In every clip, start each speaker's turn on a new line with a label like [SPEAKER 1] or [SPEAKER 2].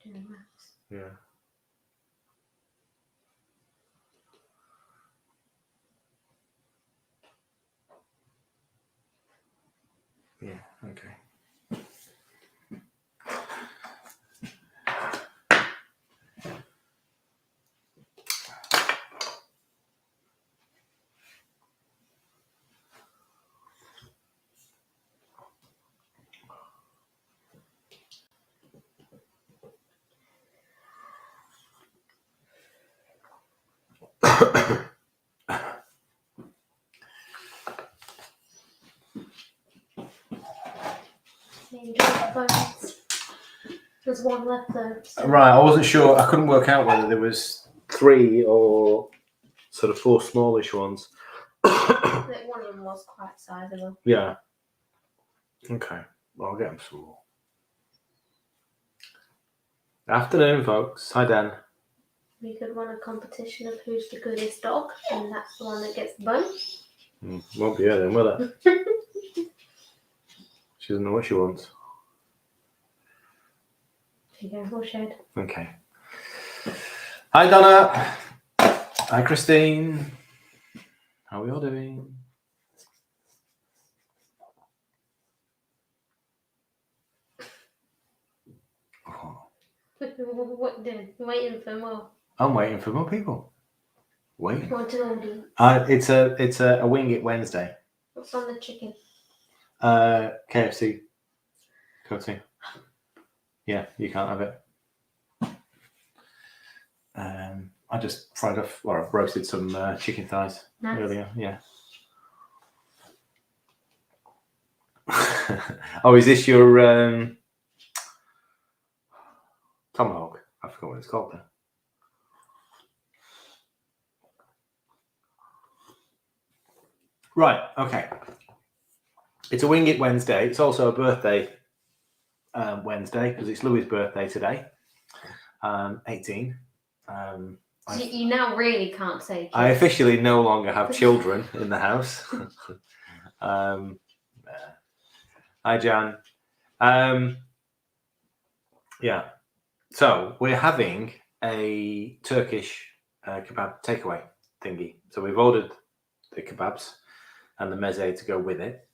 [SPEAKER 1] Doing maths.
[SPEAKER 2] Yeah. Yeah, okay.
[SPEAKER 1] Maybe just bones. There's one left though. So.
[SPEAKER 2] Right, I wasn't sure. I couldn't work out whether there was 3 or sort of 4 smallish ones.
[SPEAKER 1] I think one of them was quite sizable.
[SPEAKER 2] Yeah. Okay. Well, I'll get them some more. Afternoon, folks. Hi, Dan.
[SPEAKER 1] We could run a competition of who's the goodest dog, and that's the one that gets the bone.
[SPEAKER 2] Won't be her then, will it? She doesn't know what she wants.
[SPEAKER 1] Here you go, all shared.
[SPEAKER 2] Okay. Hi, Donna. Hi, Christine. How are we all doing? Oh.
[SPEAKER 1] What did? Waiting for more.
[SPEAKER 2] I'm waiting for more people. Waiting.
[SPEAKER 1] What do all do?
[SPEAKER 2] It's a Wing It Wednesday.
[SPEAKER 1] What's on the chicken?
[SPEAKER 2] KFC. Coating. Yeah, you can't have it. I just fried off, or I've roasted some chicken thighs earlier. Yeah. Oh, is this your tomahawk? I forgot what it's called there. Right. Okay. It's a Wing It Wednesday. It's also a birthday Wednesday because it's Louis' birthday today. 18.
[SPEAKER 1] You now really can't say kids.
[SPEAKER 2] I officially no longer have children in the house. Hi, Jan. Yeah. So we're having a Turkish kebab takeaway thingy. So we've ordered the kebabs and the meze to go with it.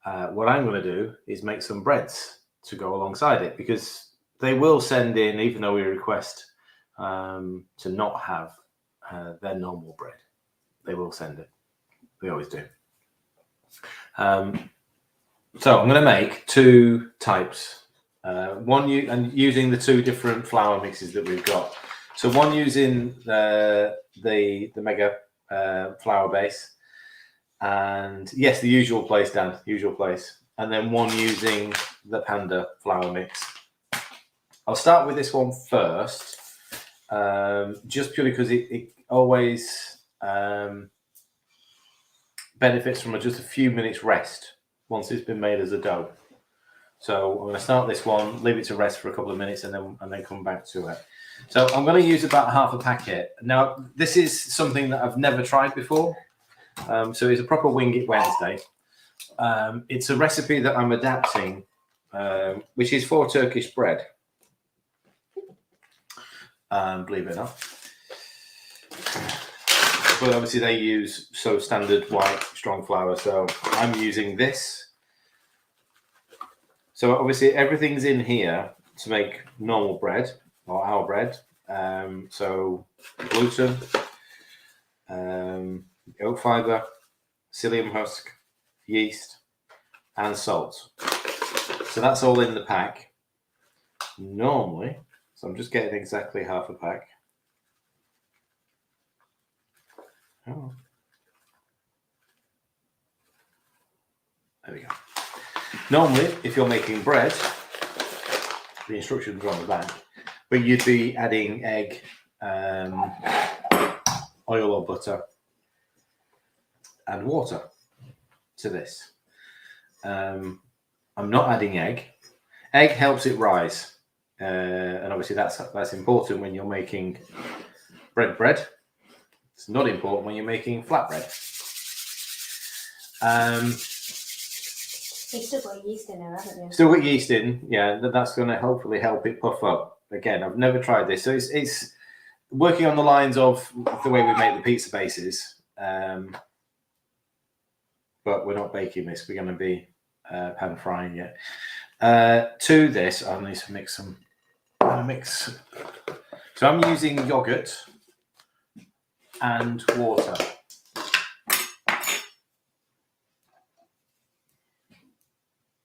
[SPEAKER 2] What I'm going to do is make some breads to go alongside it because they will send in, even though we request to not have their normal bread, they will send it. They always do. So I'm going to make 2 types. And using the 2 different flour mixes that we've got. So one using the mega flour base, and yes, the usual place, Dan, usual place. And then one using the Panda flour mix. I'll start with this one first, just purely because it always benefits from just a few minutes rest once it's been made as a dough. So I'm going to start this one, leave it to rest for a couple of minutes, and then come back to it. So I'm going to use about half a packet. Now, this is something that I've never tried before. So it's a proper Wing It Wednesday. It's a recipe that I'm adapting, which is for Turkish bread. Believe it or not. But obviously they use standard white strong flour. So I'm using this. So obviously everything's in here to make normal bread or our bread. So gluten, oat fiber, psyllium husk, yeast, and salt. So that's all in the pack. Normally, so I'm just getting exactly half a pack. Oh. There we go. Normally, if you're making bread, the instructions are on the back, but you'd be adding egg, oil or butter, and water to this. I'm not adding egg. Egg helps it rise, and obviously that's important when you're making bread. It's not important when you're making flatbread.
[SPEAKER 1] You've still got yeast in there, haven't you?
[SPEAKER 2] Still got yeast in, yeah. That's going to hopefully help it puff up. again, I've never tried this, so it's working on the lines of the way we make the pizza bases, but we're not baking this. We're going to be pan frying it. To this, I'll need to mix some. So I'm using yogurt and water.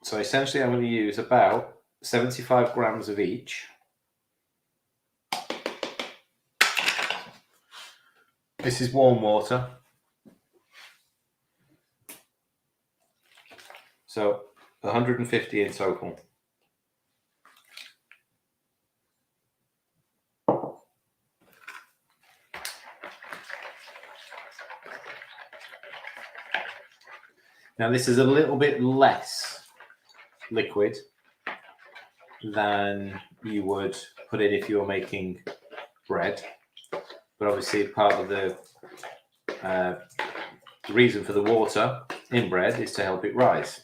[SPEAKER 2] So essentially, I'm going to use about 75 grams of each. This is warm water. So 150 in total. Now this is a little bit less liquid than you would put in if you were making bread, but obviously part of the reason for the water in bread is to help it rise.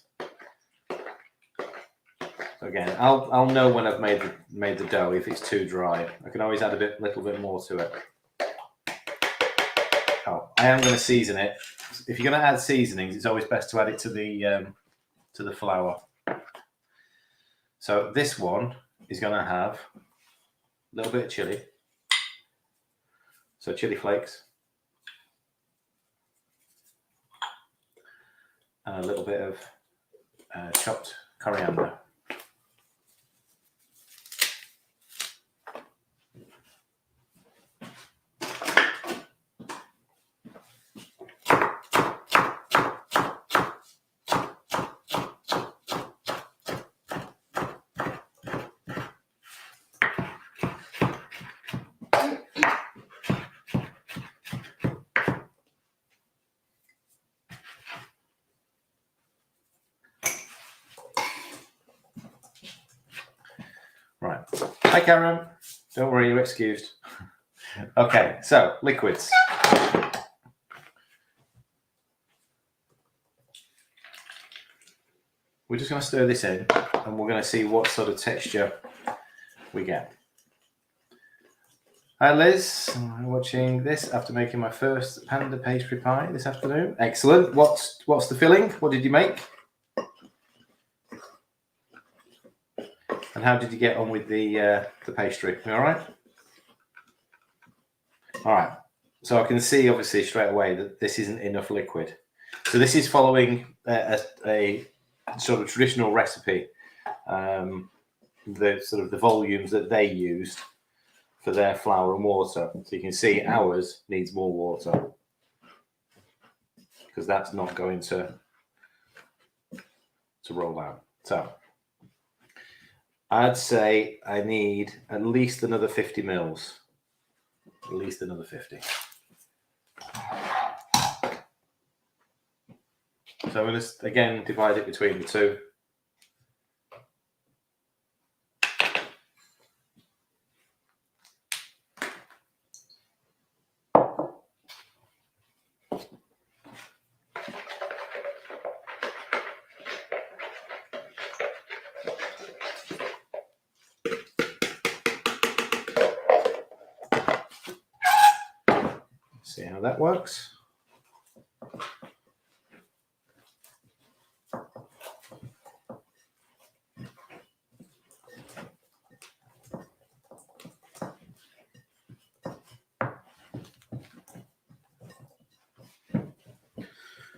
[SPEAKER 2] Again, I'll know when I've made the dough if it's too dry. I can always add a little bit more to it. Oh, I am going to season it. If you're going to add seasonings, it's always best to add it to the flour. So this one is going to have a little bit of chili. So chili flakes. And a little bit of chopped coriander. Right. Hi, Karen. Don't worry, you're excused. Okay, so liquids. We're just going to stir this in and we're going to see what sort of texture we get. Hi, Liz. I'm watching this after making my first panda pastry pie this afternoon. Excellent. What's the filling? What did you make? And how did you get on with the pastry? All right? All right. So I can see, obviously, straight away that this isn't enough liquid. So this is following a sort of traditional recipe, the volumes that they used for their flour and water. So you can see ours needs more water because that's not going to roll out. So I'd say I need at least another 50 mils. At least another 50. So I'm going to, again, divide it between the two. See how that works.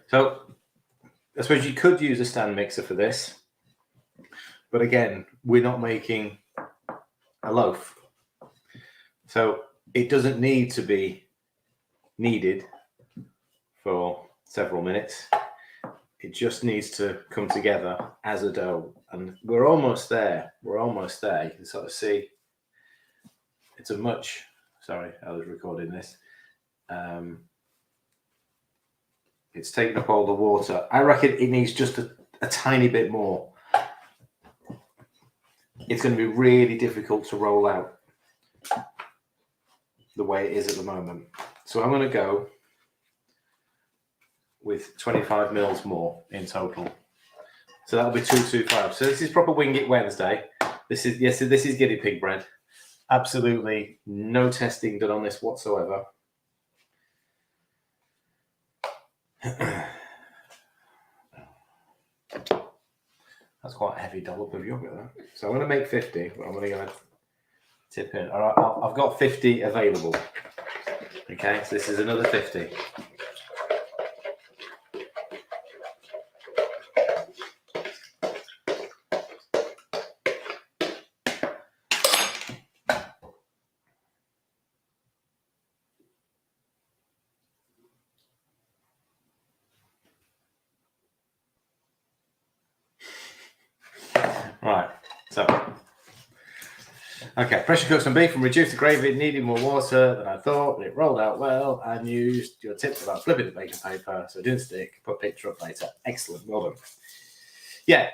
[SPEAKER 2] So I suppose you could use a stand mixer for this, but again, we're not making a loaf. So it doesn't need to be kneaded for several minutes. It just needs to come together as a dough. And we're almost there. We're almost there. You can sort of see it's a much, sorry, I was recording this. It's taken up all the water. I reckon it needs just a tiny bit more. It's going to be really difficult to roll out the way it is at the moment. So I'm going to go with 25 mils more in total. So that'll be 225. So this is proper Wing It Wednesday. This is guinea pig bread. Absolutely no testing done on this whatsoever. That's quite a heavy dollop of yogurt there. So I'm going to make 50, but I'm only going to tip in. All right, I've got 50 available. Okay, so this is another 50. Right, so, okay, pressure cook some beef and reduce the gravy. It needed more water than I thought, but it rolled out well, and used your tips about flipping the baking paper so it didn't stick. Put picture up later. Excellent, well done. Yeah,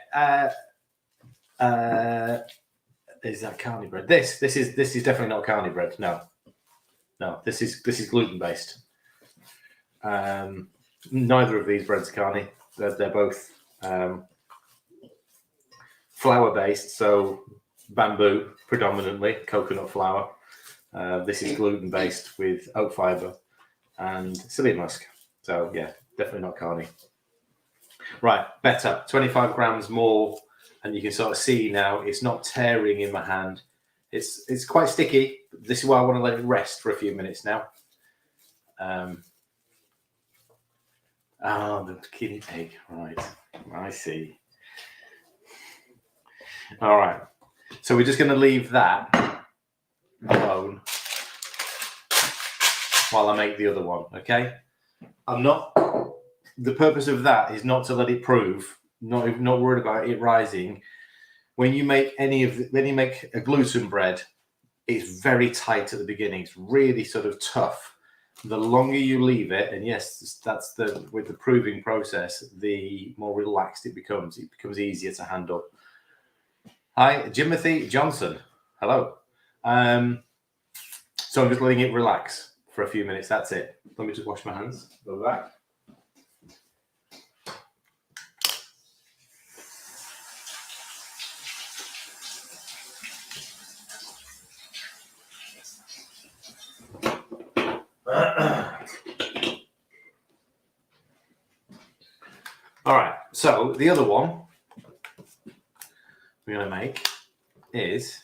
[SPEAKER 2] is that carny bread? This is definitely not carny bread. No, this is gluten based. Neither of these breads are carny. They're both flour based, so bamboo predominantly, coconut flour. This is gluten based with oat fiber and psyllium musk. So yeah, definitely not carny. Right, better. 25 grams more, and you can sort of see now it's not tearing in my hand. It's quite sticky. This is why I want to let it rest for a few minutes now. The guinea pig. Right, I see. All right, so we're just going to leave that alone while I make the other one. Okay, the purpose of that is not to let it prove. Not worried about it rising. When you make when you make a gluten bread, it's very tight at the beginning. It's really sort of tough. The longer you leave it, and yes, that's with the proving process, the more relaxed it becomes. It becomes easier to handle. Hi, Jimothy Johnson. Hello. So I'm just letting it relax for a few minutes. That's it. Let me just wash my hands. Go back. All right. So the other one we're going to make is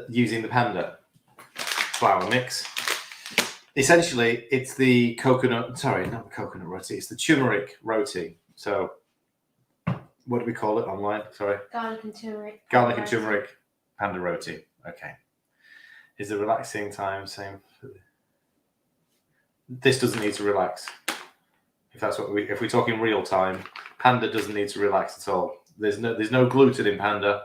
[SPEAKER 2] using the Panda flour mix. Essentially, it's the coconut. Sorry, not the coconut roti. It's the turmeric roti. So, what do we call it online? Sorry.
[SPEAKER 1] Garlic and turmeric.
[SPEAKER 2] Garlic and turmeric Panda roti. Okay. Is the relaxing time same? This doesn't need to relax. If that's what if we're talking real time, Panda doesn't need to relax at all. There's no gluten in Panda.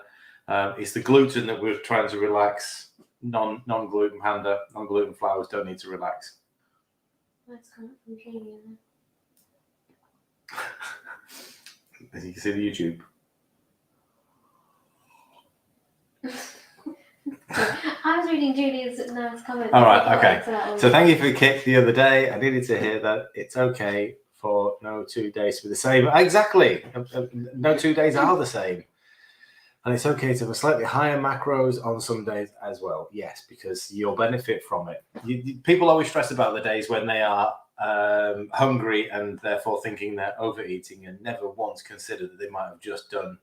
[SPEAKER 2] It's the gluten that we're trying to relax. Non-gluten Panda, non-gluten flours don't need to relax.
[SPEAKER 1] That's coming from Jamie.
[SPEAKER 2] As you can see the YouTube.
[SPEAKER 1] I was reading Julie's nice comments.
[SPEAKER 2] All right, okay. So thank you for the kick the other day. I needed to hear that it's okay for no 2 days to be the same. Exactly. No 2 days are the same. And it's okay to have slightly higher macros on some days as well. Yes, because you'll benefit from it. People always stress about the days when they are hungry and therefore thinking they're overeating and never once consider that they might have just done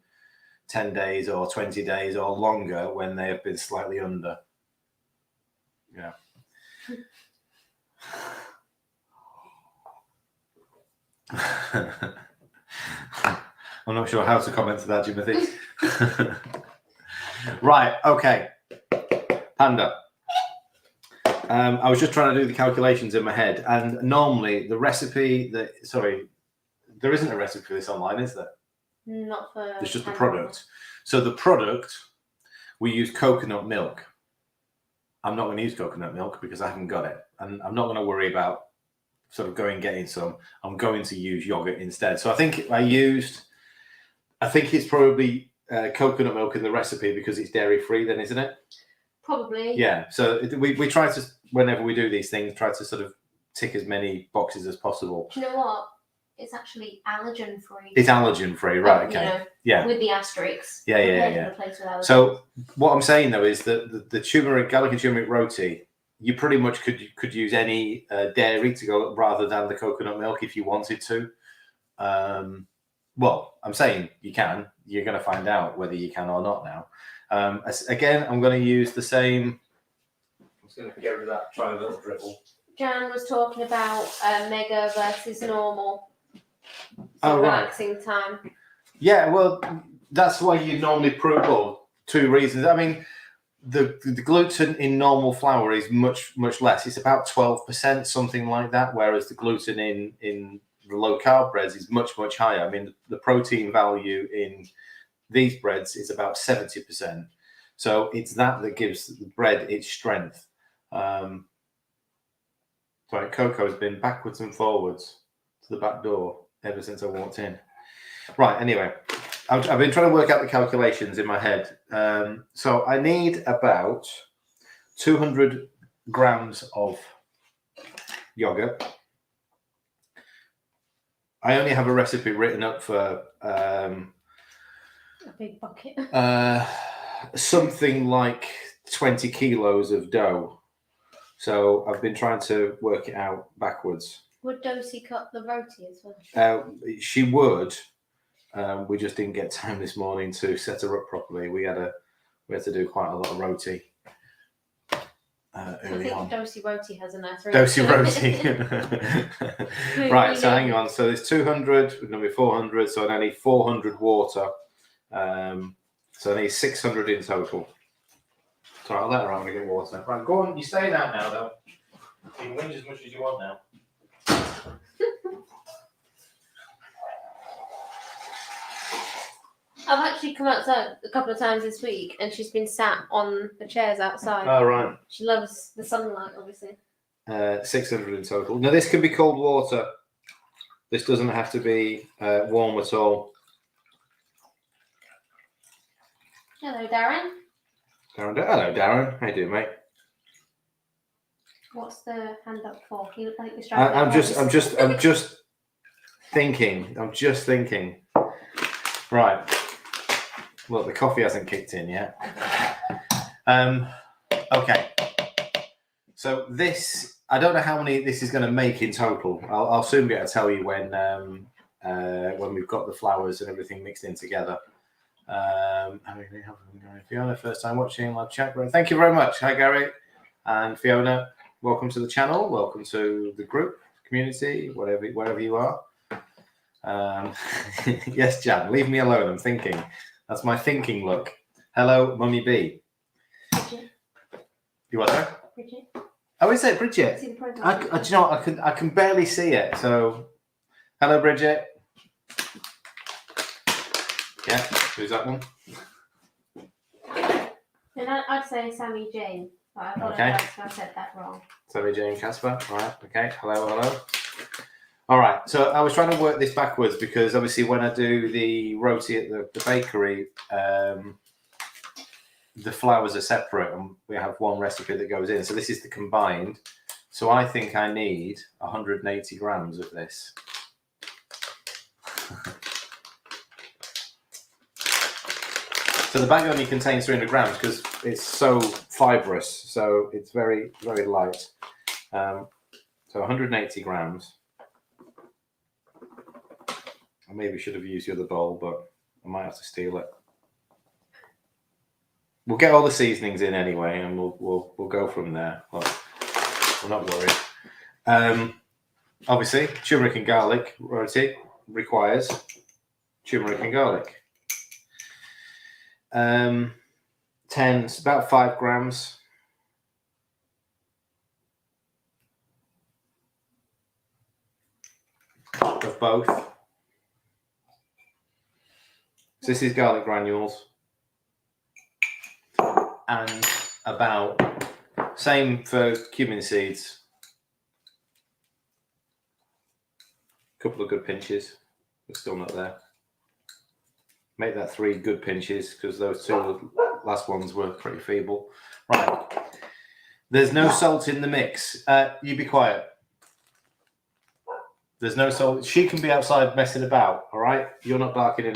[SPEAKER 2] 10 days or 20 days or longer when they have been slightly under. Yeah. I'm not sure how to comment to that, Jimothy. Right, okay. Panda. I was just trying to do the calculations in my head, and normally the recipe there isn't a recipe for this online, is there?
[SPEAKER 1] Not for.
[SPEAKER 2] It's just the product. So the product, we use coconut milk. I'm not going to use coconut milk because I haven't got it, and I'm not going to worry about sort of getting some. I'm going to use yogurt instead. So I think it's probably coconut milk in the recipe because it's dairy free, then, isn't it?
[SPEAKER 1] Probably.
[SPEAKER 2] Yeah. So we try to, whenever we do these things, try to sort of tick as many boxes as possible.
[SPEAKER 1] Do you know what? it's actually allergen free.
[SPEAKER 2] It's allergen free, right? Okay.
[SPEAKER 1] You know,
[SPEAKER 2] yeah.
[SPEAKER 1] With the asterisks.
[SPEAKER 2] Yeah.
[SPEAKER 1] With
[SPEAKER 2] so what I'm saying though is that the turmeric, garlic and turmeric roti, you pretty much could use any dairy to go rather than the coconut milk if you wanted to. Well, I'm saying you can. You're going to find out whether you can or not now. Again, I'm going to use the same. I'm just going to get rid of that. Try a little dribble.
[SPEAKER 1] Jan was talking about mega versus normal.
[SPEAKER 2] So
[SPEAKER 1] relaxing time.
[SPEAKER 2] Yeah, well, that's why you normally prove. Well, two reasons. I mean, the gluten in normal flour is much less. It's about 12%, something like that. Whereas the gluten in the low carb breads is much higher. I mean, the protein value in these breads is about 70%. So it's that gives the bread its strength. Sorry, Coco's been backwards and forwards to the back door ever since I walked in. Right, anyway, I've been trying to work out the calculations in my head. So I need about 200 grams of yogurt. I only have a recipe written up for
[SPEAKER 1] a big bucket.
[SPEAKER 2] Something like 20 kilos of dough. So I've been trying to work it out backwards.
[SPEAKER 1] Would Dosi cut the roti as well?
[SPEAKER 2] She would. We just didn't get time this morning to set her up properly. We had to do quite a lot of roti early on.
[SPEAKER 1] Dosi roti has a nice
[SPEAKER 2] Dosi roti. Right, so hang on. So there's 200. We're going to be 400. So I need 400 water. So I need 600 in total. So I'll let her out and get water. Right, go on. You're staying out now, though. You can whinge as much as you want now.
[SPEAKER 1] I've actually come outside a couple of times this week, and she's been sat on the chairs outside.
[SPEAKER 2] Oh, right.
[SPEAKER 1] She loves the sunlight, obviously.
[SPEAKER 2] 600 in total. Now, this can be cold water. This doesn't have to be warm at all.
[SPEAKER 1] Hello, Darren.
[SPEAKER 2] Hello, Darren. How you doing, mate?
[SPEAKER 1] What's the hand up for? You look like you're
[SPEAKER 2] struggling. I'm just thinking. Right. Look, the coffee hasn't kicked in yet. Okay. So this, I don't know how many this is going to make in total. I'll soon be able to tell you when we've got the flours and everything mixed in together. Fiona, first time watching live chat. Thank you very much. Hi, Gary and Fiona. Welcome to the channel. Welcome to the group, community, wherever you are. Yes, Jan, leave me alone. I'm thinking. That's my thinking look. Hello, Mummy B.
[SPEAKER 1] Bridget.
[SPEAKER 2] You what there?
[SPEAKER 1] Bridget.
[SPEAKER 2] Oh, is it Bridget?
[SPEAKER 1] See the
[SPEAKER 2] do you know what? I can barely see it. So, hello, Bridget. Yeah, who's that one?
[SPEAKER 1] And I'd say Sammy Jane, but I thought I said that wrong.
[SPEAKER 2] Sammy Jane Casper. Right. Okay. Hello. All right. So I was trying to work this backwards because obviously when I do the roti at the bakery, the flours are separate and we have one recipe that goes in. So this is the combined. So I think I need 180 grams of this. So the bag only contains 300 grams because it's so fibrous. So it's very light. So 180 grams. I maybe should have used the other bowl, but I might have to steal it. We'll get all the seasonings in anyway, and we'll go from there. Look, we're not worried. Obviously, turmeric and garlic roti requires turmeric and garlic. 10, about 5 grams. Of both. So this is garlic granules. And about, same for cumin seeds. A couple of good pinches. We're still not there. Make that 3 good pinches because those 2 last ones were pretty feeble. Right. There's no salt in the mix. You be quiet. There's no salt. She can be outside messing about, all right? You're not barking in.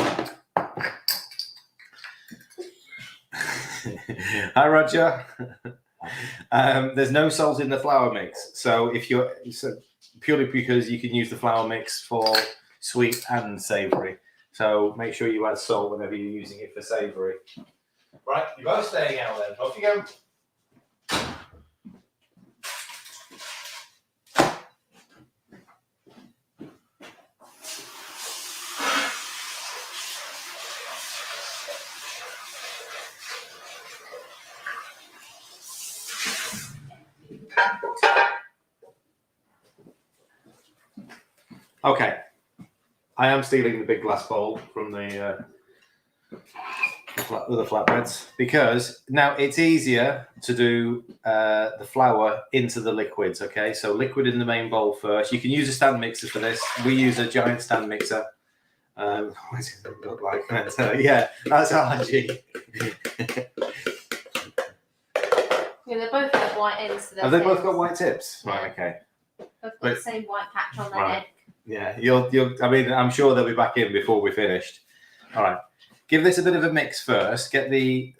[SPEAKER 2] Hi, Roger. There's no salt in the flour mix. So purely because you can use the flour mix for sweet and savoury. So make sure you add salt whenever you're using it for savoury. Right, you're both staying out then. Off you go. Okay, I am stealing the big glass bowl from the flatbreads because now it's easier to do the flour into the liquids. Okay, so liquid in the main bowl first. You can use a stand mixer for this. We use a giant stand mixer. What does it look like? Yeah, that's RG.
[SPEAKER 1] Yeah, they both have white ends to their
[SPEAKER 2] Have they both
[SPEAKER 1] tips.
[SPEAKER 2] got white tips? Right. Okay.
[SPEAKER 1] They've got the same white patch on their
[SPEAKER 2] Right.
[SPEAKER 1] head.
[SPEAKER 2] Yeah, you'll. I mean, I'm sure they'll be back in before we're finished. All right. Give this a bit of a mix first. Get the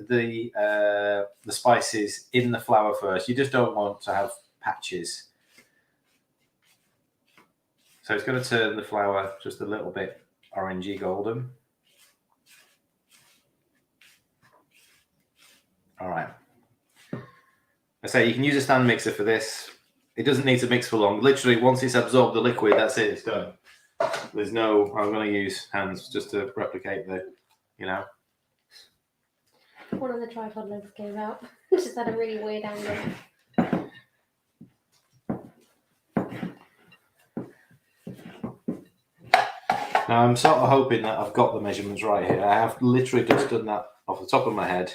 [SPEAKER 2] spices in the flour first. You just don't want to have patches. So it's going to turn the flour just a little bit orangey golden. All right. I say you can use a stand mixer for this. It doesn't need to mix for long. Literally, once it's absorbed the liquid, that's it. It's done. There's no. I'm going to use hands just to replicate the.
[SPEAKER 1] One of the tripod legs came out. Just had a really weird angle.
[SPEAKER 2] Now I'm sort of hoping that I've got the measurements right here. I have literally just done that off the top of my head.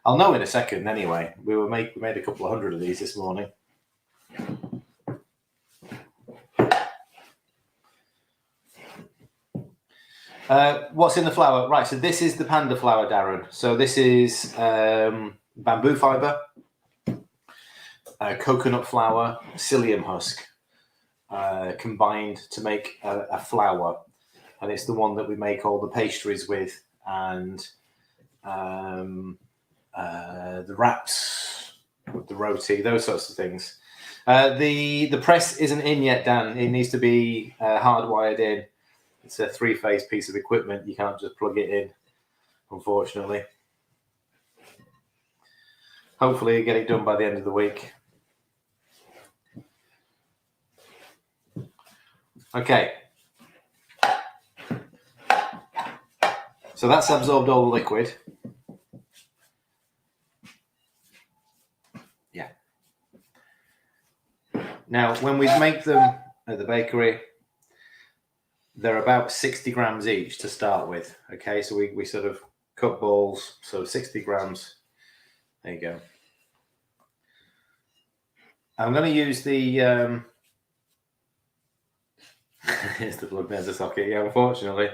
[SPEAKER 2] I'll know in a second anyway. We made a couple of hundred of these this morning. What's in the flour? Right, so this is the panda flour, Darren. So this is bamboo fibre, coconut flour, psyllium husk, combined to make a flour. And it's the one that we make all the pastries with and the wraps with the roti, those sorts of things. The press isn't in yet, Dan. It needs to be hardwired in. It's a 3-phase piece of equipment. You can't just plug it in, unfortunately. Hopefully you get it done by the end of the week. Okay. So that's absorbed all the liquid. Yeah. Now, when we make them at the bakery, they're about 60 grams each to start with. Okay, so we sort of cut balls, so 60 grams. There you go. I'm going to use the here's the plug, there's the socket. Yeah, unfortunately,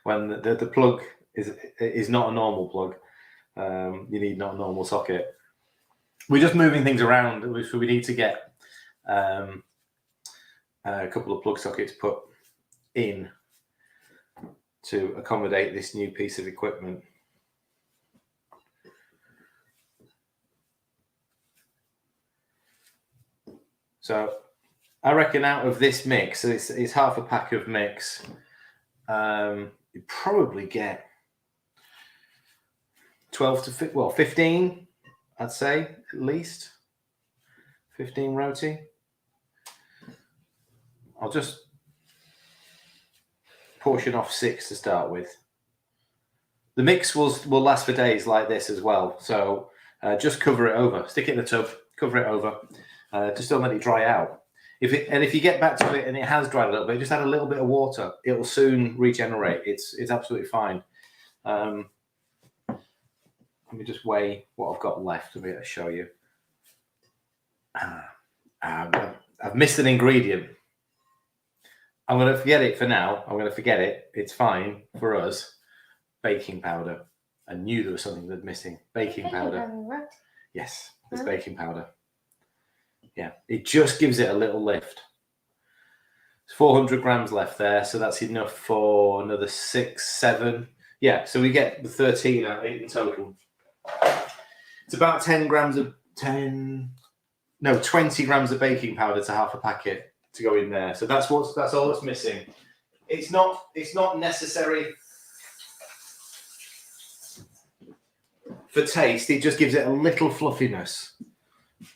[SPEAKER 2] when the plug is not a normal plug, you need not a normal socket. We're just moving things around, so we need to get a couple of plug sockets put in to accommodate this new piece of equipment. So I reckon out of this mix, so it's half a pack of mix, you probably get 15, I'd say, at least 15 roti. I'll just portion off 6 to start with. The mix will last for days like this as well. So just cover it over, stick it in the tub, cover it over. Just don't let it dry out. If you get back to it and it has dried a little bit, just add a little bit of water. It will soon regenerate. It's absolutely fine. Let me just weigh what I've got left. Let me show you. I've missed an ingredient. I'm going to forget it for now. I'm going to forget it. It's fine for us. Baking powder. I knew there was something that's missing. Baking powder.
[SPEAKER 1] Right?
[SPEAKER 2] Yes, there's baking powder. Yeah, it just gives it a little lift. There's 400 grams left there, so that's enough for another 6, 7. Yeah, so we get the 13 out in total. It's about 20 grams of baking powder to half a packet to go in there. So that's all that's missing. It's not necessary for taste. It just gives it a little fluffiness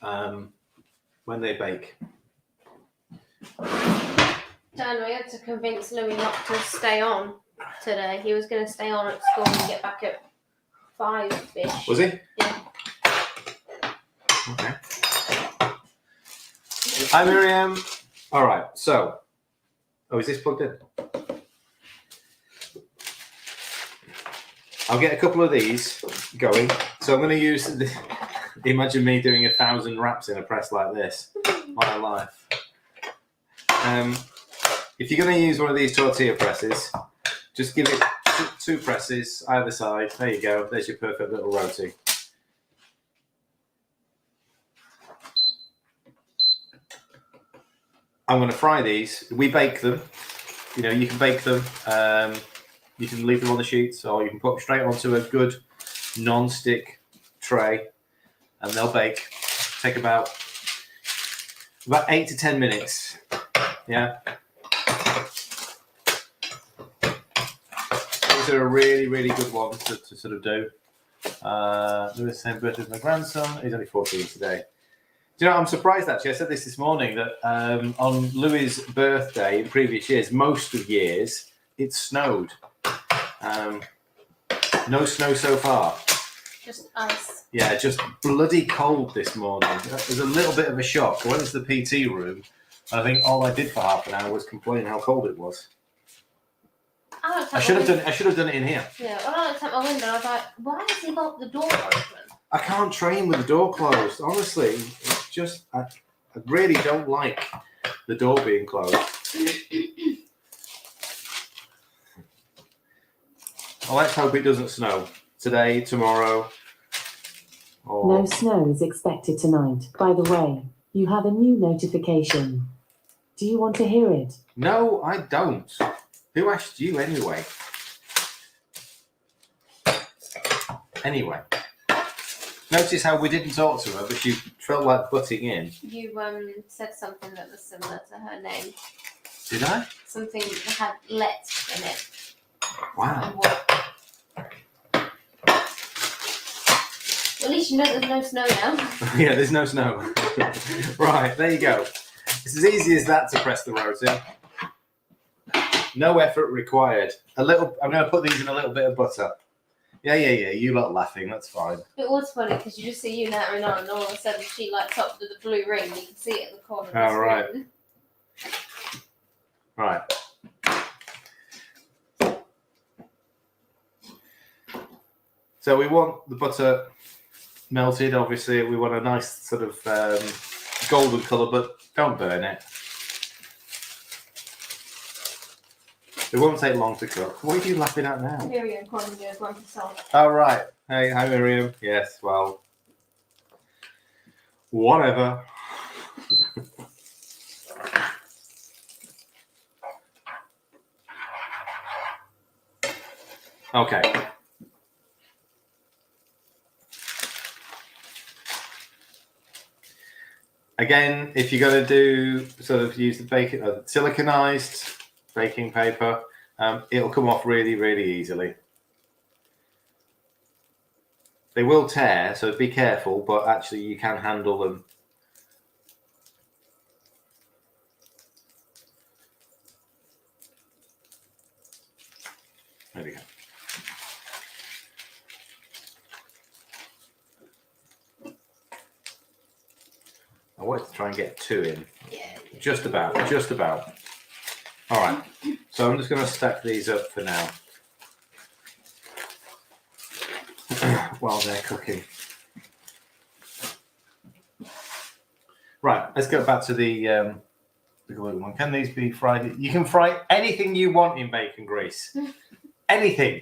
[SPEAKER 2] when they bake.
[SPEAKER 1] Dan, we had to convince Louis not to stay on today. He was going to stay on at school and get back at 5-ish.
[SPEAKER 2] Was he?
[SPEAKER 1] Yeah.
[SPEAKER 2] Okay. Hi, Miriam. All right. So, is this plugged in? I'll get a couple of these going. So I'm going to use. Imagine me doing 1,000 wraps in a press like this. My life. If you're going to use one of these tortilla presses, just give it 2 presses either side. There you go. There's your perfect little roti. I'm going to fry these. We bake them. You know, you can bake them. You can leave them on the sheets, or you can put them straight onto a good non-stick tray, and they'll bake. Take about 8 to 10 minutes. Yeah. These are a really, really good one to sort of do. Louis' the same birthday as my grandson. He's only 14 today. Do you know, I'm surprised actually. I said this morning that on Louis' birthday in previous years, most of years, it snowed. No snow so far.
[SPEAKER 1] Just ice.
[SPEAKER 2] Yeah, just bloody cold this morning. It was a little bit of a shock. I went into the PT room. I think all I did for half an hour was complain how cold it was. I should have done it in here.
[SPEAKER 1] Yeah, when I looked at my window, I was like, why has he got the door open?
[SPEAKER 2] I can't train with the door closed. Honestly, it's just I really don't like the door being closed. Well, let's hope it doesn't snow today, tomorrow.
[SPEAKER 3] No snow is expected tonight. By the way, you have a new notification. Do you want to hear it?
[SPEAKER 2] No, I don't. Who asked you anyway? Anyway, notice how we didn't talk to her, but she felt like butting in.
[SPEAKER 1] You said something that was similar to her name.
[SPEAKER 2] Did I?
[SPEAKER 1] Something that had "let" in it.
[SPEAKER 2] Wow.
[SPEAKER 1] At least you know there's no snow now.
[SPEAKER 2] Yeah, there's no snow. Right, there you go. It's as easy as that to press the roti. No effort required. I'm going to put these in a little bit of butter. Yeah. You lot laughing. That's fine.
[SPEAKER 1] It was funny because you just see you nattering on, and all of a sudden she lights up with the blue ring. You can see it in the corner of the screen.
[SPEAKER 2] Right. So we want the butter melted. Obviously, we want a nice sort of golden colour, but don't burn it. It won't take long to cook. What are you laughing at now?
[SPEAKER 1] Miriam calling you a grumpy salt.
[SPEAKER 2] Oh, right. Hey, hi, Miriam. Yes, well, whatever. Okay. Again, if you're going to do sort of use the siliconized baking paper, it'll come off really, really easily. They will tear, so be careful, but actually you can handle them. There we go. I wanted to try and get 2 in.
[SPEAKER 1] Yeah.
[SPEAKER 2] Just about. All right. So I'm just going to stack these up for now while they're cooking. Right. Let's go back to the gluten one. Can these be fried? You can fry anything you want in bacon grease. Anything.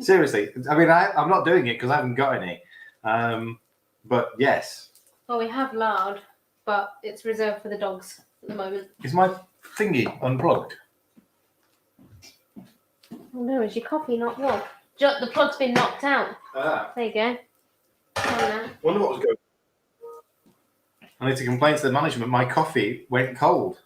[SPEAKER 2] Seriously. I mean, I'm not doing it because I haven't got any. But yes.
[SPEAKER 1] Well, we have lard, but it's reserved for the dogs at the moment.
[SPEAKER 2] Is my thingy unplugged?
[SPEAKER 1] Oh no, is your coffee not warm? The plug's been knocked out.
[SPEAKER 2] Ah.
[SPEAKER 1] There you go. Come on now.
[SPEAKER 2] Wonder what was going on. I need to complain to the management. My coffee went cold.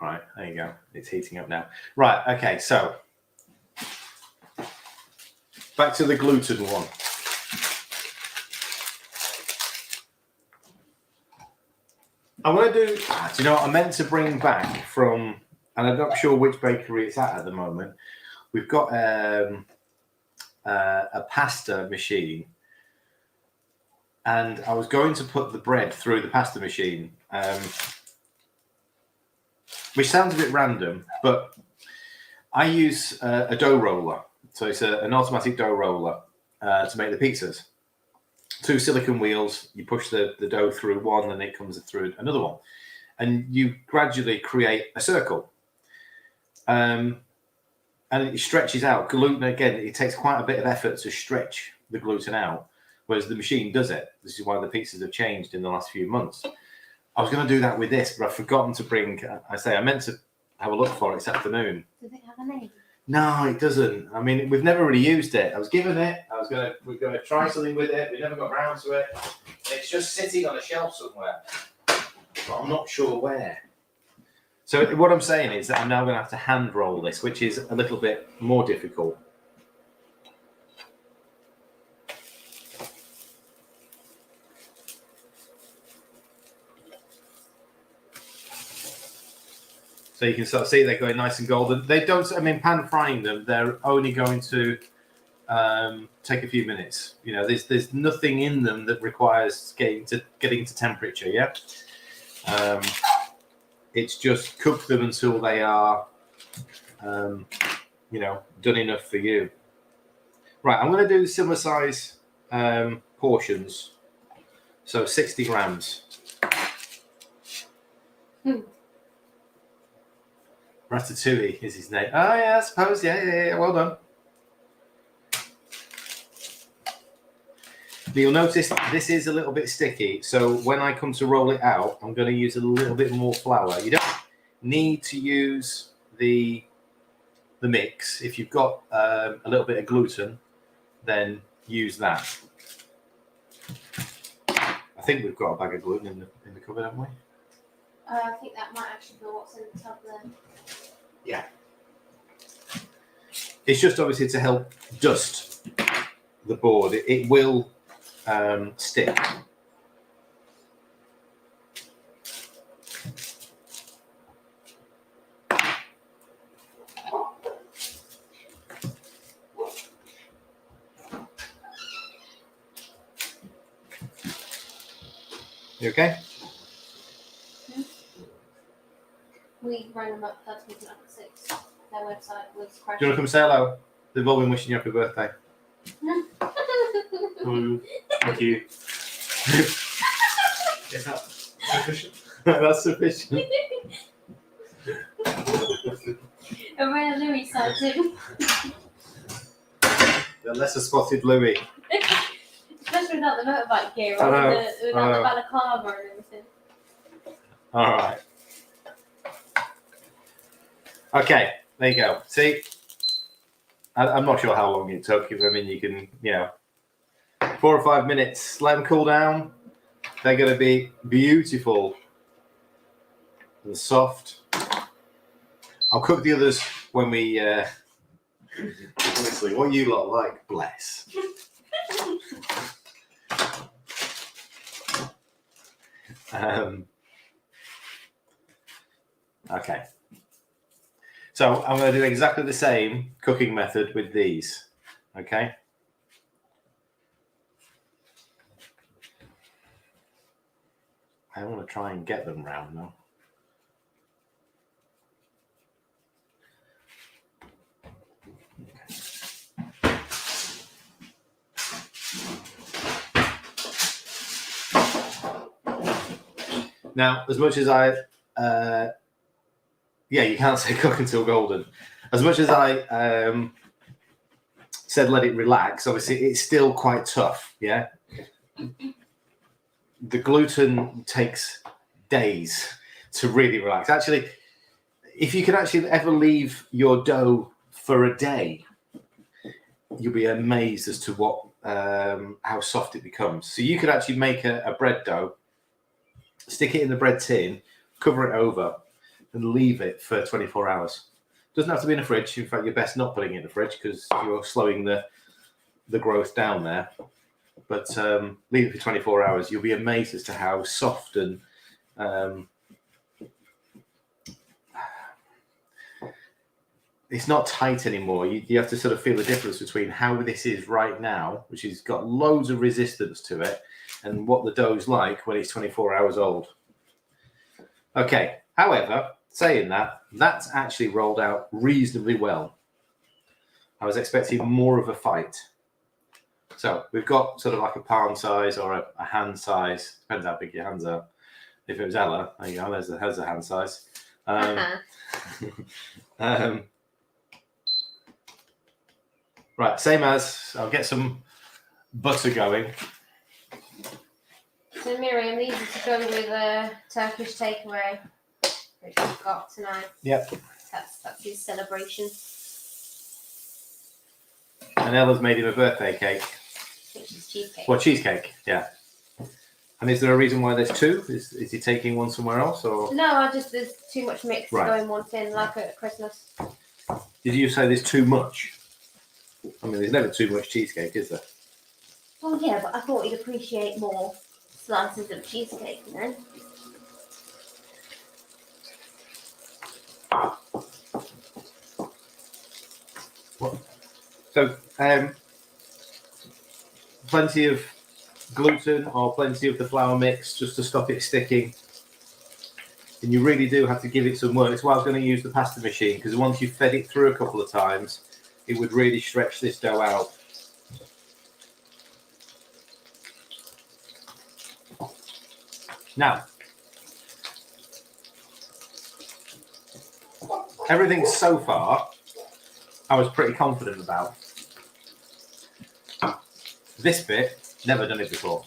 [SPEAKER 2] Right, there you go. It's heating up now. Right, okay, so back to the gluten one. I want to do you know what I meant to bring back from, and I'm not sure which bakery it's at the moment. We've got a pasta machine, and I was going to put the bread through the pasta machine, which sounds a bit random, but I use a dough roller. So it's an automatic dough roller to make the pizzas. 2 silicone wheels, you push the dough through one and it comes through another one. And you gradually create a circle. And it stretches out. Gluten, again, it takes quite a bit of effort to stretch the gluten out, whereas the machine does it. This is why the pizzas have changed in the last few months. I was going to do that with this, but I've forgotten to bring, I meant to have a look for it this afternoon.
[SPEAKER 1] Does it have a name?
[SPEAKER 2] No, it doesn't. I mean, we've never really used it. I was given it. We're going to try something with it. We never got around to it. It's just sitting on a shelf somewhere, but I'm not sure where. So what I'm saying is that I'm now going to have to hand roll this, which is a little bit more difficult. So you can sort of see they're going nice and golden. They don't, I mean, pan frying them, they're only going to take a few minutes. You know, there's nothing in them that requires getting to temperature, yeah? It's just cook them until they are, you know, done enough for you. Right, I'm going to do similar size portions. So 60 grams. Ratatouille is his name. Oh, yeah, I suppose. Yeah. Well done. But you'll notice this is a little bit sticky. So when I come to roll it out, I'm going to use a little bit more flour. You don't need to use the mix. If you've got a little bit of gluten, then use that. I think we've got a bag of gluten in the cupboard, haven't we?
[SPEAKER 1] I think that might actually be what's in the tub there.
[SPEAKER 2] Yeah. It's just obviously to help dust the board. It will stick. You okay?
[SPEAKER 1] We rang them up first meeting up at 6. Their website was
[SPEAKER 2] Do
[SPEAKER 1] crashing.
[SPEAKER 2] you want to come say hello? They've all been wishing you happy birthday. Thank you. Is that sufficient? That's sufficient.
[SPEAKER 1] And Rhea Louis sent him.
[SPEAKER 2] The lesser spotted Louis.
[SPEAKER 1] Especially without the motorbike gear
[SPEAKER 2] I
[SPEAKER 1] on,
[SPEAKER 2] know,
[SPEAKER 1] without the balaclava and everything.
[SPEAKER 2] All right. Okay, there you go. See, I'm not sure how long it took. I mean, you can, 4 or 5 minutes. Let them cool down. They're going to be beautiful and soft. I'll cook the others when we. Honestly, what you lot like, bless. Okay. So I'm going to do exactly the same cooking method with these. Okay. I want to try and get them round now. Now, as much as you can't say cook until golden. As much as I said let it relax, obviously it's still quite tough, yeah? the gluten takes days to really relax. Actually, if you can actually ever leave your dough for a day, you'll be amazed as to what how soft it becomes. So you could actually make a bread dough, stick it in the bread tin, cover it over, and leave it for 24 hours. Doesn't have to be in the fridge. In fact, you're best not putting it in the fridge because you're slowing the growth down there. But leave it for 24 hours. You'll be amazed as to how soft and it's not tight anymore. You have to sort of feel the difference between how this is right now, which has got loads of resistance to it, and what the dough's like when it's 24 hours old. Okay, however, saying that, that's actually rolled out reasonably well. I was expecting more of a fight. So we've got sort of like a palm size or a hand size, depends how big your hands are. If it was Ella, there you go, there's the hand size. Right, same as, I'll get some butter going.
[SPEAKER 1] So Miriam, these are to go with a Turkish takeaway, which we've got tonight.
[SPEAKER 2] Yep.
[SPEAKER 1] That's his celebration.
[SPEAKER 2] And Ella's made him a birthday cake.
[SPEAKER 1] Which is cheesecake.
[SPEAKER 2] Well, cheesecake, yeah. And is there a reason why there's two? Is he taking one somewhere else, or?
[SPEAKER 1] No, there's too much mix
[SPEAKER 2] Right.
[SPEAKER 1] to go in one tin, like at Christmas.
[SPEAKER 2] Did you say there's too much? I mean, there's never too much cheesecake, is there?
[SPEAKER 1] Oh yeah, but I thought you'd appreciate more slices of cheesecake, you know?
[SPEAKER 2] So, plenty of gluten or plenty of the flour mix just to stop it sticking. And you really do have to give it some work. That's why I was going to use the pasta machine, because once you've fed it through a couple of times, it would really stretch this dough out. Now, everything so far, I was pretty confident about. This bit, never done it before.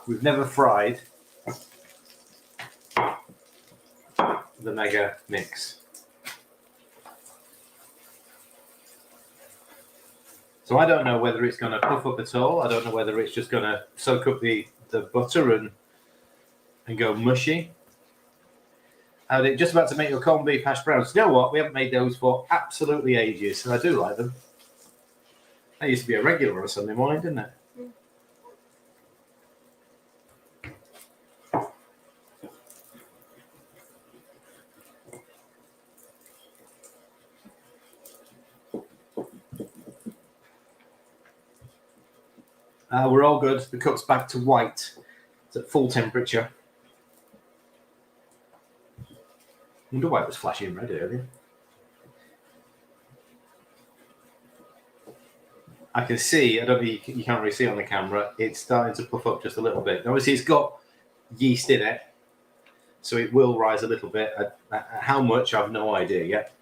[SPEAKER 2] We've never fried the mega mix. So I don't know whether it's going to puff up at all. I don't know whether it's just going to soak up the butter and go mushy. And it's just about to make your corned beef hash browns. You know what? We haven't made those for absolutely ages, and I do like them. That used to be a regular on a Sunday morning, didn't it? We're all good. The cook's back to white. It's at full temperature. I wonder why it was flashing red earlier. I can see, I don't know, you can't really see on the camera, it's starting to puff up just a little bit. Obviously, it's got yeast in it, so it will rise a little bit. How much, I've no idea yet.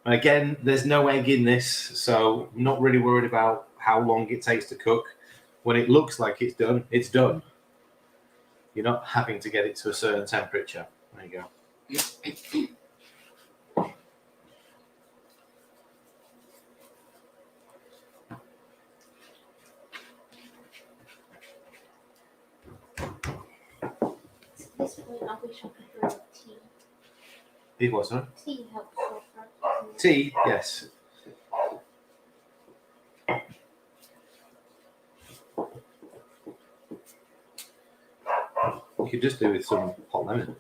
[SPEAKER 2] And again, there's no egg in this, so I'm not really worried about how long it takes to cook. When it looks like it's done, it's done. You're not having to get it to a certain temperature. There you go.
[SPEAKER 1] At this point, I wish I could brew tea.
[SPEAKER 2] It was, huh?
[SPEAKER 1] Tea helps with
[SPEAKER 2] Tea, yes. You could just do with some hot lemon.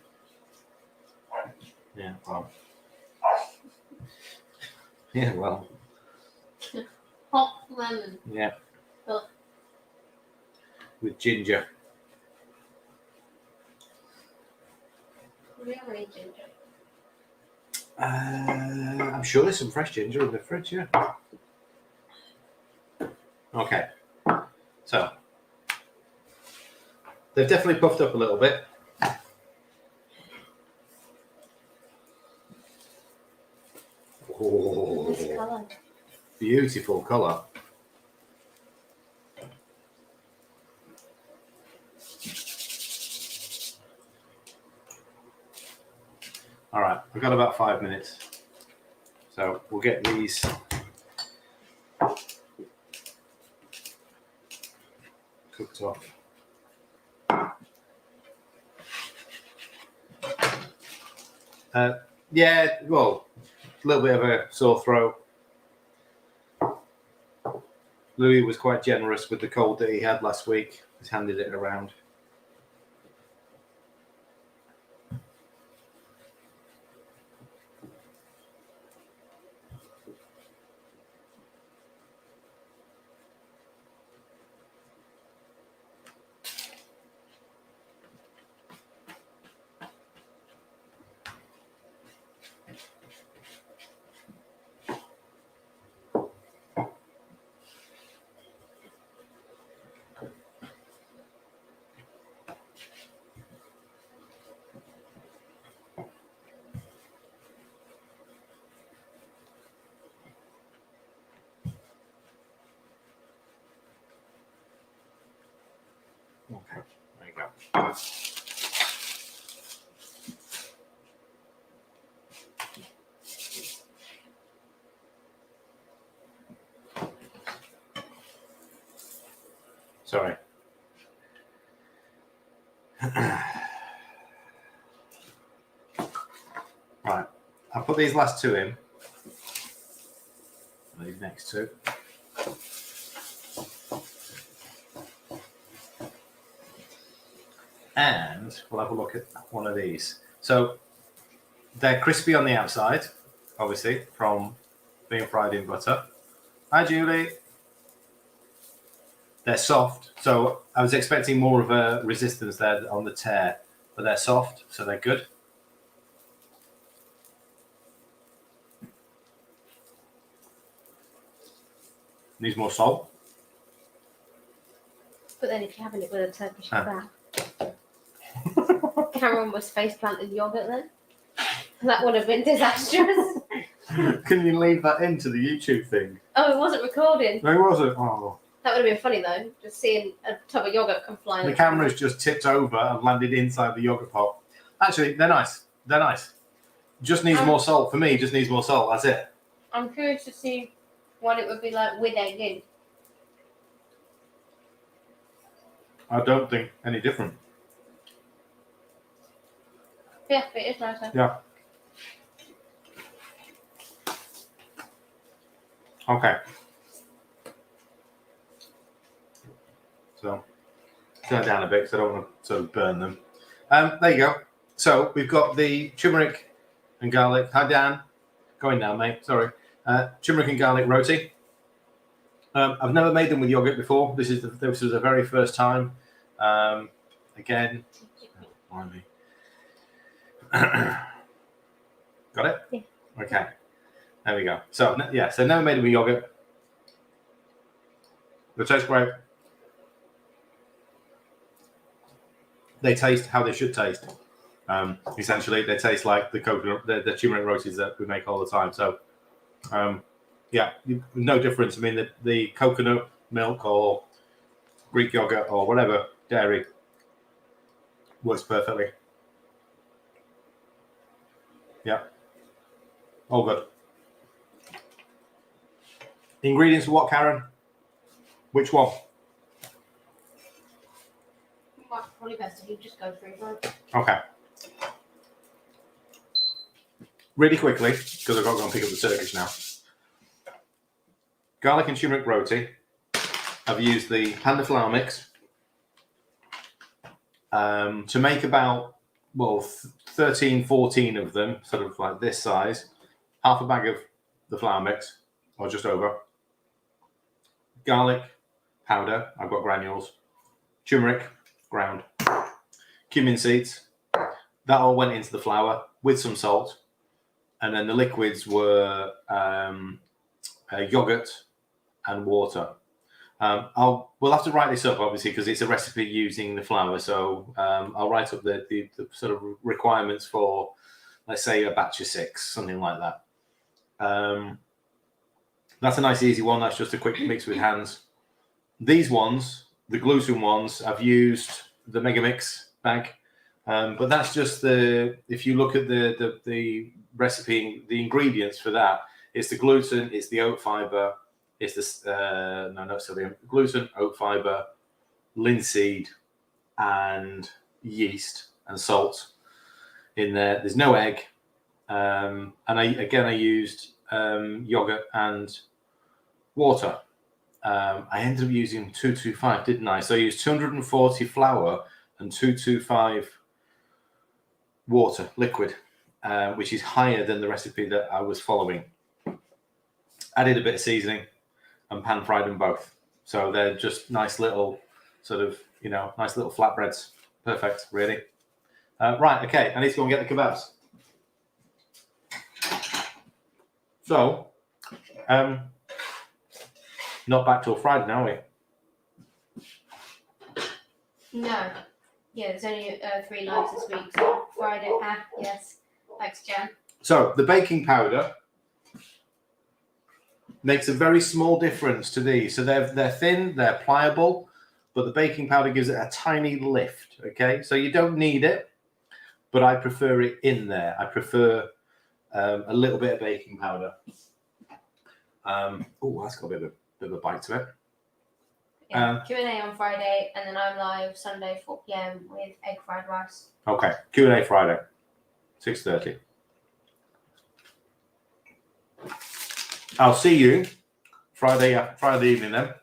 [SPEAKER 2] Yeah, well. Yeah, well.
[SPEAKER 1] hot lemon.
[SPEAKER 2] Yeah.
[SPEAKER 1] Ugh.
[SPEAKER 2] With ginger.
[SPEAKER 1] Really ginger.
[SPEAKER 2] I'm sure there's some fresh ginger in the fridge, yeah. Okay. So, they've definitely puffed up a little bit.
[SPEAKER 1] Nice colour.
[SPEAKER 2] beautiful colour. All right, I've got about 5 minutes. So we'll get these cooked off. Yeah, well, a little bit of a sore throat. Louis was quite generous with the cold that he had last week. He's handed it around. Okay, there you go. Sorry. Right, I'll put these last two in. These next two. And we'll have a look at one of these. So they're crispy on the outside, obviously, from being fried in butter. Hi, Julie. They're soft. So I was expecting more of a resistance there on the tear, but they're soft, so they're good. Needs more salt.
[SPEAKER 1] But then if you're having it with a Turkish kebab, Cameron was face planted yogurt then. That would have been disastrous.
[SPEAKER 2] Can you leave that into the YouTube thing?
[SPEAKER 1] Oh, it wasn't recording.
[SPEAKER 2] No, it wasn't. Oh.
[SPEAKER 1] That would have been funny though, just seeing a tub of yogurt come flying.
[SPEAKER 2] The camera's just tipped over and landed inside the yogurt pot. Actually, they're nice. They're nice. Just needs more salt. For me, just needs more salt. That's it.
[SPEAKER 1] I'm curious to see what it would be like with egg in.
[SPEAKER 2] I don't think any different.
[SPEAKER 1] Yeah, it is nicer.
[SPEAKER 2] Yeah. Okay. So, turn it down a bit because I don't want to sort of burn them. There you go. So, we've got the turmeric and garlic. Hi, Dan. Going now, mate. Sorry. Turmeric and garlic roti. I've never made them with yogurt before. This was the very first time. Again, blimey. Got it?
[SPEAKER 1] Yeah.
[SPEAKER 2] Okay. There we go. So yeah, so never made it with yogurt. They taste great. They taste how they should taste. Essentially, they taste like the coconut, the turmeric rotis that we make all the time. So, yeah, no difference. I mean, the coconut milk or Greek yogurt or whatever dairy works perfectly. Yeah, all good. Ingredients for what, Karen? Which one?
[SPEAKER 1] Well, probably best if you just go through them.
[SPEAKER 2] Okay. Really quickly, because I've got to go and pick up the Turkish now. Garlic and turmeric roti. I've used the panda flour mix to make about, 13, 14 of them, sort of like this size. Half a bag of the flour mix, or just over. Garlic powder, I've got granules. Turmeric, ground. Cumin seeds. That all went into the flour with some salt. And then the liquids were yogurt and water. We'll have to write this up, obviously, because it's a recipe using the flour. So I'll write up the sort of requirements for, let's say, a batch of 6, something like that. That's a nice easy one. That's just a quick mix with hands. These ones, the gluten ones, I've used the Mega Mix bag, but that's just the. If you look at the recipe, the ingredients for that, it's the gluten, it's the oat fiber, it's the gluten, oat fiber, linseed, and yeast and salt in there. There's no egg, and I used yogurt and water. I ended up using 225, didn't I? So I used 240 flour and 225 water, liquid, which is higher than the recipe that I was following. Added a bit of seasoning and pan fried them both. So they're just nice little nice little flatbreads. Perfect, really. Right, okay, I need to go and get the kebabs. So, not back till Friday now, are we?
[SPEAKER 1] No. Yeah, there's only 3 lives this week, so Friday. Yes. Thanks, Jan.
[SPEAKER 2] So, the baking powder makes a very small difference to these. So, they're thin, they're pliable, but the baking powder gives it a tiny lift, okay? So, you don't need it, but I prefer it in there. I prefer a little bit of baking powder. That's got a bit of a bite to it.
[SPEAKER 1] Yeah, Q&A on Friday, and then I'm live Sunday 4 p.m. with egg fried rice.
[SPEAKER 2] Okay, Q&A Friday, 6:30. I'll see you Friday evening then.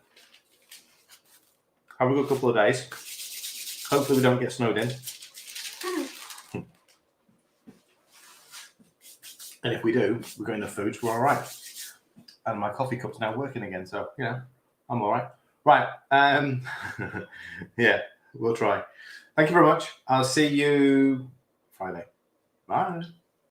[SPEAKER 2] Have a good couple of days. Hopefully we don't get snowed in. And if we do, we've got enough food, we're all right. And my coffee cup's now working again, so, I'm all right. Right. Yeah, we'll try. Thank you very much. I'll see you Friday. Bye.